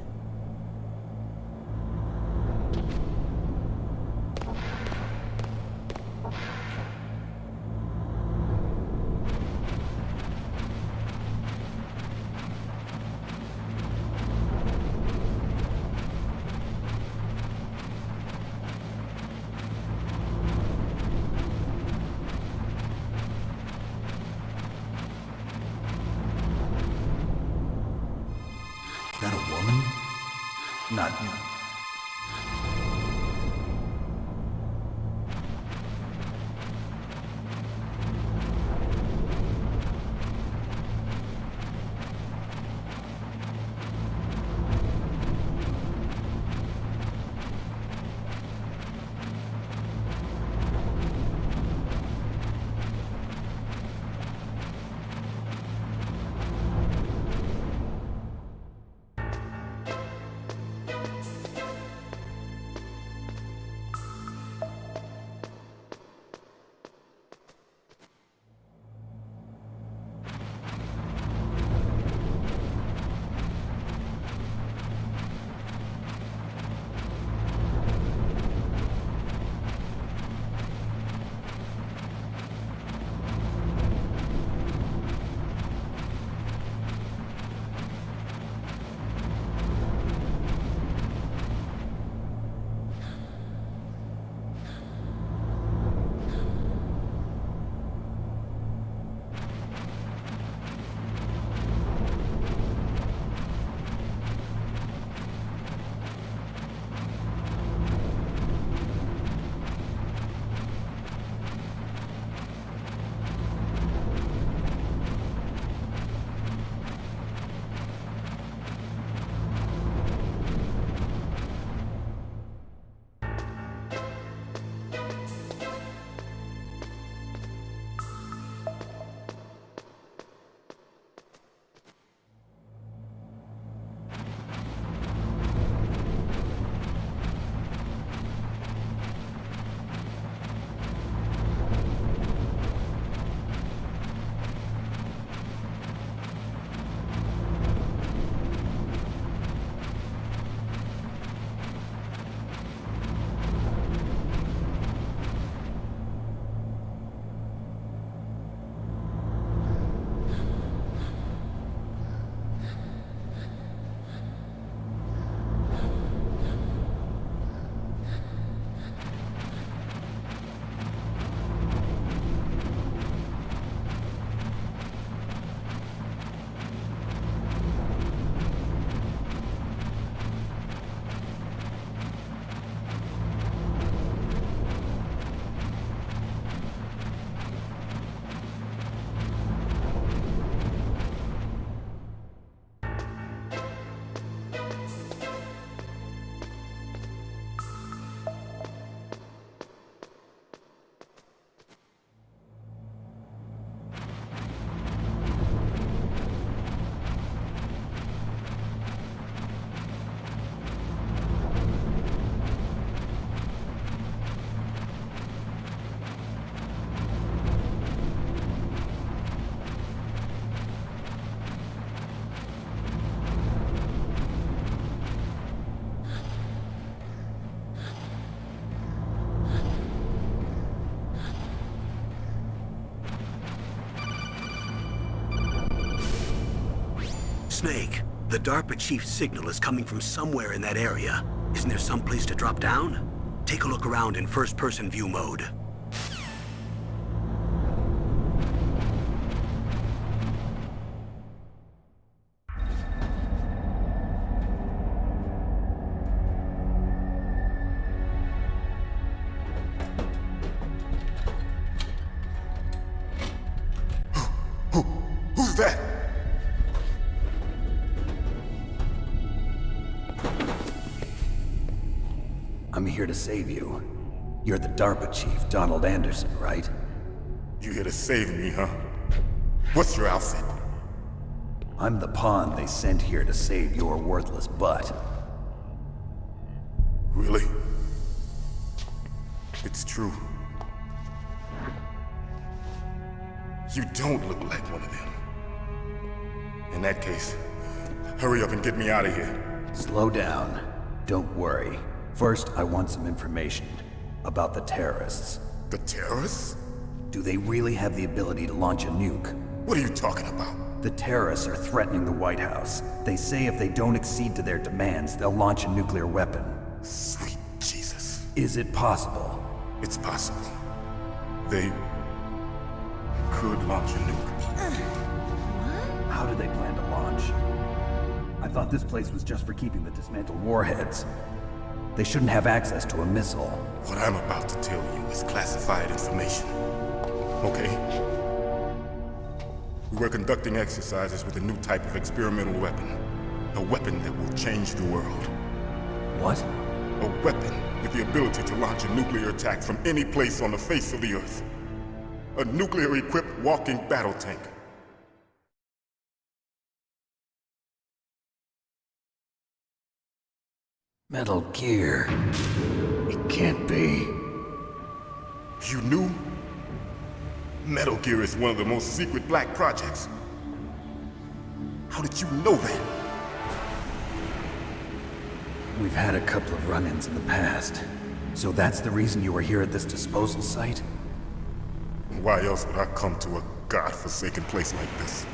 Is that a woman? Not... Snake, the DARPA chief's signal is coming from somewhere in that area. Isn't there some place to drop down? Take a look around in first-person view mode. Who's that? I'm here to save you. You're the DARPA chief, Donald Anderson, right? You here to save me, huh? What's your outfit? I'm the pawn they sent here to save your worthless butt. Really? It's true. You don't look like one of them. In that case, hurry up and get me out of here. Slow down. Don't worry. First, I want some information about the terrorists. The terrorists? Do they really have the ability to launch a nuke? What are you talking about? The terrorists are threatening the White House. They say if they don't accede to their demands, they'll launch a nuclear weapon. Sweet Jesus. Is it possible? It's possible. They could launch a nuke. How do they plan to launch? I thought this place was just for keeping the dismantled warheads. They shouldn't have access to a missile. What I'm about to tell you is classified information. Okay? We were conducting exercises with a new type of experimental weapon. A weapon that will change the world. What? A weapon with the ability to launch a nuclear attack from any place on the face of the Earth. A nuclear-equipped walking battle tank. Metal Gear. It can't be. You knew? Metal Gear is one of the most secret black projects. How did you know that? We've had a couple of run-ins in the past. So that's the reason you were here at this disposal site? Why else would I come to a godforsaken place like this?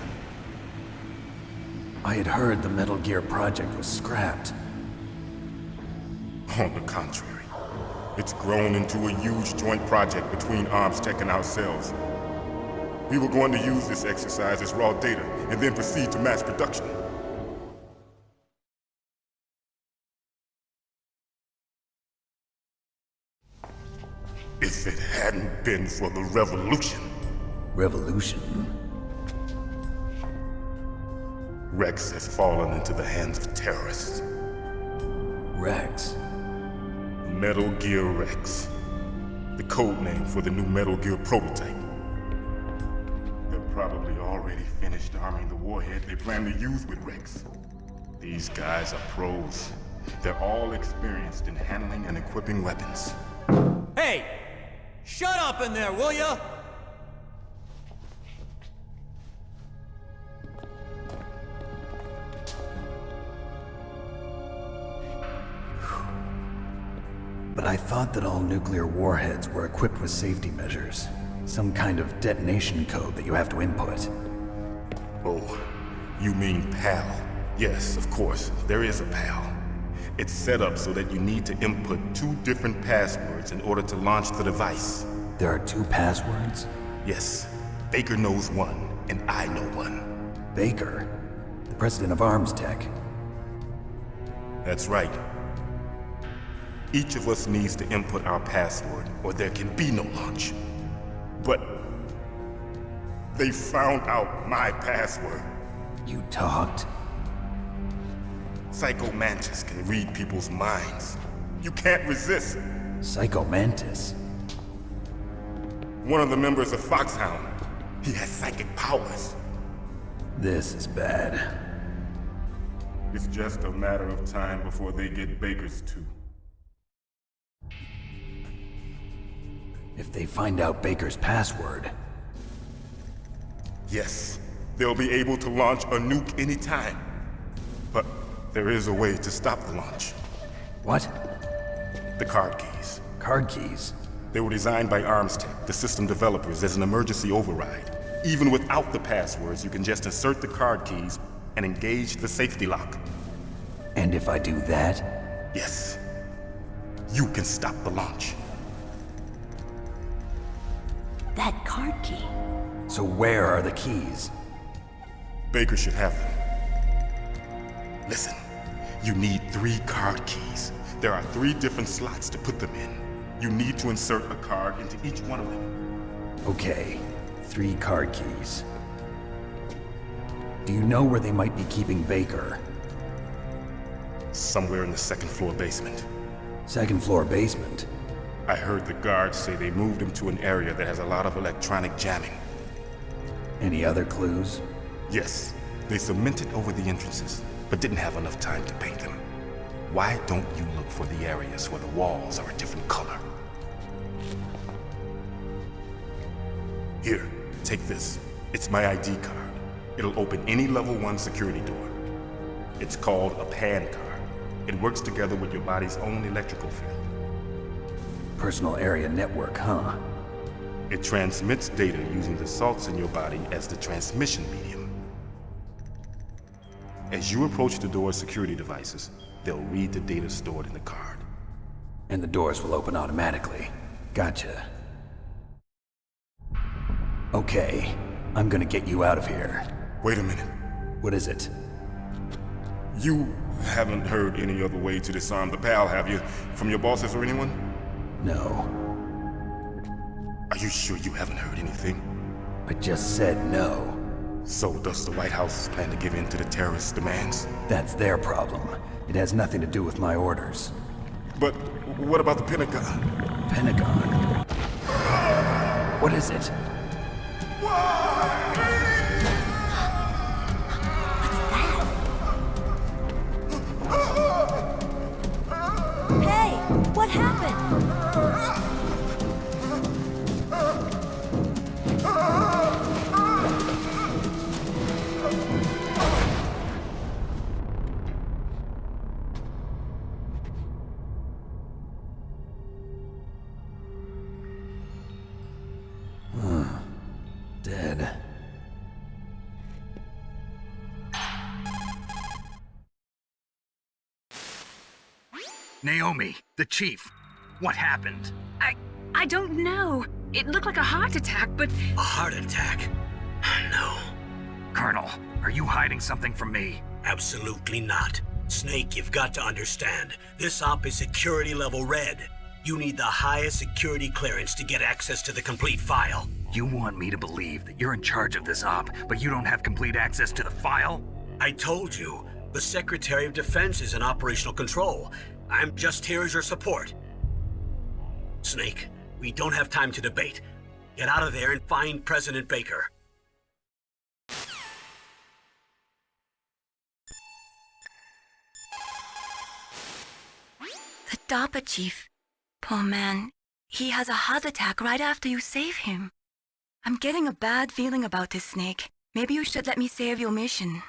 I had heard the Metal Gear project was scrapped. On the contrary, it's grown into a huge joint project between Arms Tech and ourselves. We were going to use this exercise as raw data and then proceed to mass production. If it hadn't been for the revolution. Revolution? Rex has fallen into the hands of terrorists. Rex? Metal Gear Rex. The code name for the new Metal Gear prototype. They're probably already finished arming the warhead they plan to use with Rex. These guys are pros. They're all experienced in handling and equipping weapons. Hey! Shut up in there, will ya? But I thought that all nuclear warheads were equipped with safety measures. Some kind of detonation code that you have to input. Oh, you mean PAL? Yes, of course, there is a PAL. It's set up so that you need to input 2 different passwords in order to launch the device. There are 2 passwords? Yes. Baker knows one, and I know one. Baker? The president of Arms Tech? That's right. Each of us needs to input our password, or there can be no launch. But they found out my password. You talked? Psycho Mantis can read people's minds. You can't resist. Psycho Mantis? One of the members of Foxhound. He has psychic powers. This is bad. It's just a matter of time before they get Baker's too. If they find out Baker's password... Yes, they'll be able to launch a nuke anytime. But there is a way to stop the launch. What? The card keys. Card keys? They were designed by Arms Tech, the system developers, as an emergency override. Even without the passwords, you can just insert the card keys and engage the safety lock. And if I do that? Yes. You can stop the launch. That card key. So where are the keys? Baker should have them. Listen, you need 3 card keys. There are 3 different slots to put them in. You need to insert a card into each one of them. Okay, 3 card keys. Do you know where they might be keeping Baker? Somewhere in the 2nd floor basement. 2nd floor basement? I heard the guards say they moved him to an area that has a lot of electronic jamming. Any other clues? Yes, they cemented over the entrances, but didn't have enough time to paint them. Why don't you look for the areas where the walls are a different color? Here, take this. It's my ID card. It'll open any level 1 security door. It's called a PAN card. It works together with your body's own electrical field. Personal area network, huh? It transmits data using the salts in your body as the transmission medium. As you approach the door's security devices, they'll read the data stored in the card. And the doors will open automatically. Gotcha. Okay, I'm gonna get you out of here. Wait a minute. What is it? You haven't heard any other way to disarm the PAL, have you? From your bosses or anyone? No. Are you sure you haven't heard anything? I just said no. So does the White House plan to give in to the terrorists' demands? That's their problem. It has nothing to do with my orders. But what about the Pentagon? Pentagon? What is it? Hey, what happened? Dead. Naomi, the chief. What happened? I don't know. It looked like a heart attack, but... A heart attack? No. Colonel, are you hiding something from me? Absolutely not. Snake, you've got to understand. This op is security level red. You need the highest security clearance to get access to the complete file. You want me to believe that you're in charge of this op, but you don't have complete access to the file? I told you, the Secretary of Defense is in operational control. I'm just here as your support. Snake, we don't have time to debate. Get out of there and find President Baker. The DARPA chief. Poor man. He has a heart attack right after you save him. I'm getting a bad feeling about this, Snake. Maybe you should let me save your mission.